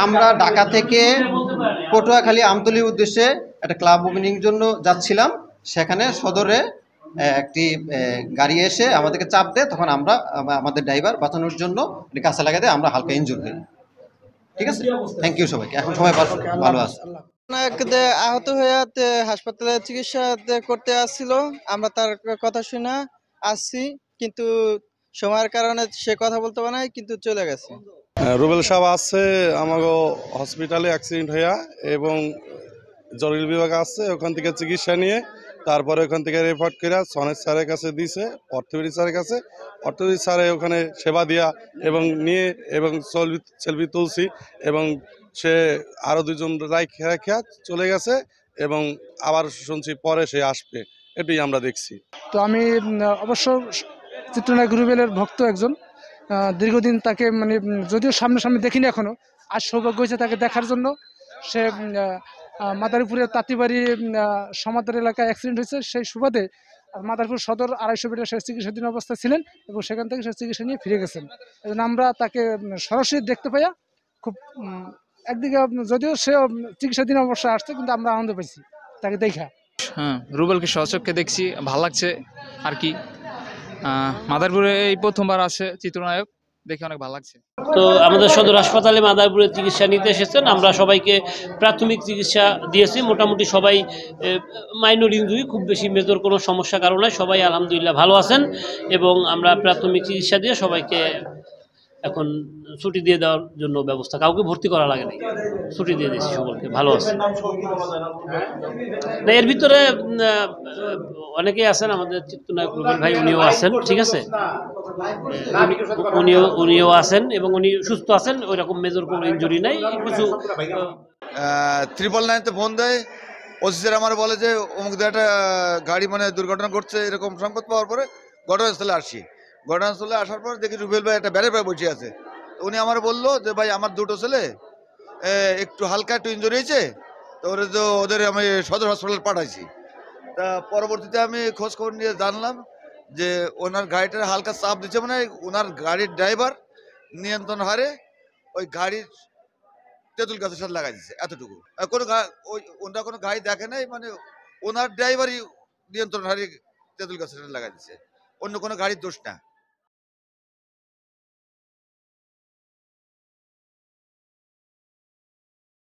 আমরা ঢাকা থেকে পটুয়াখালী আমতলীর উদ্দেশ্যে একটা ক্লাব ওপেনিং জন্য যাচ্ছিলাম। সেখানে সদরে একটি গাড়ি এসে আমাদেরকে চাপ দেয়, তখন আমরা আমাদের ড্রাইভার বাঁচানোর জন্য কাছে লাগাতে আমরা হালকা ইনজুর হই। ঠিক আছে, থ্যাংক ইউ সবাইকে। এখন সবাই ভালো আছে। আহত হয়ে হাসপাতালে চিকিৎসা করতে আসছিল, আমরা তার কথা শুনে আসছি, কিন্তু সময়ের কারণে সে কথা বলতে পারে নাই, কিন্তু চলে গেছে। রুবেল সাহেব আছে আমাকে হসপিটালে অ্যাক্সিডেন্ট হইয়া এবং জরুরি বিভাগ আসছে, ওখান থেকে চিকিৎসা নিয়ে তারপরে ওখান থেকে রেফার করে সনেট স্যারের কাছে দিছে, অর্থোপেডিক স্যারের কাছে। অর্থোপেডিক স্যারে ওখানে সেবা দেওয়া এবং নিয়ে এবং সেলফি তুলছি এবং সে আরও দুজন রাইখা চলে গেছে এবং আবার শুনছি পরে সে আসবে, এটাই আমরা দেখছি। তো আমি অবশ্য চিত্রনায়ক রুবেলের ভক্ত একজন। দীর্ঘদিন তাকে মানে যদিও সামনাসামনি দেখিনি এখনো, আজ সৌভাগ্য হয়েছে তাকে দেখার জন্য। সে মাদারীপুরের তাঁতিবাড়ি সমাদর এলাকায় অ্যাক্সিডেন্ট হয়েছে, সেই সুবাদে মাদারীপুর সদর 250 বেডে সে চিকিৎসাধীন অবস্থায় ছিলেন এবং সেখান থেকে সে চিকিৎসা নিয়ে ফিরে গেছেন। এই জন্য আমরা তাকে সরাসরি দেখতে পাইয়া খুব একদিকে যদিও সে চিকিৎসাধীন অবস্থায় আসছে, কিন্তু আমরা আনন্দ পেয়েছি তাকে দেখা। হ্যাঁ, রুবেলকে সচক্ষে দেখছি, ভালো লাগছে আর কি। মাদারীপুরে এই প্রথমবার আসে চিত্রনায়ক, দেখে অনেক ভালো লাগছে। তো আমাদের সদর হাসপাতালে মাদারীপুরে চিকিৎসা নিতে এসেছেন, আমরা সবাইকে প্রাথমিক চিকিৎসা দিয়েছি। মোটামুটি সবাই মাইনর ইনজুরি, খুব বেশি মেজর কোনো সমস্যা কারণে সবাই আলহামদুলিল্লাহ ভালো আছেন এবং আমরা প্রাথমিক চিকিৎসা দিয়ে সবাইকে এখন ছুটি দিয়ে দেওয়ার জন্য ব্যবস্থা, কাউকে ভর্তি করা লাগে নাই, ছুটি দিয়ে দিয়েছি সকলকে, ভালো আছে। না, এর ভিতরে অনেকেই আছেন, আমাদের চিত্রনায়ক রুবেল ভাই উনিও আছেন, ঠিক আছে, উনিও আছেন এবং উনি সুস্থ আছেন, ওই রকম মেজর কোনো ইনজুরি নাই। কিছু 999-তে ফোন দেয়, ওসি স্যার আমার বলে যে অমুক একটা গাড়ি মানে দুর্ঘটনা ঘটছে, এরকম সংবাদ পাওয়ার পরে ঘটনাস্থলে আসি। ঘটনাস্থলে আসার পর দেখি রুবেল ভাই একটা ব্যারে পায়ে বসে আছে। উনি আমার বললো যে ভাই আমার দুটো ছেলে একটু হালকা একটু ইনজুরি হয়েছে, তো ওদের আমি সদর হসপিটাল পাঠাইছি। তা পরবর্তীতে আমি খোঁজ খবর নিয়ে জানলাম যে ওনার গাড়িটার হালকা চাপ দিচ্ছে, মানে ওনার গাড়ির ড্রাইভার নিয়ন্ত্রণ হারে ওই গাড়ির তেঁতুল গাছের সাথে লাগাই দিচ্ছে, এতটুকু। কোনো ওনার কোনো গাড়ি দেখে নাই, মানে ওনার ড্রাইভারই নিয়ন্ত্রণ হারিয়ে তেঁতুল গাছের সাথে লাগাই দিচ্ছে, অন্য কোনো গাড়ির দোষ না।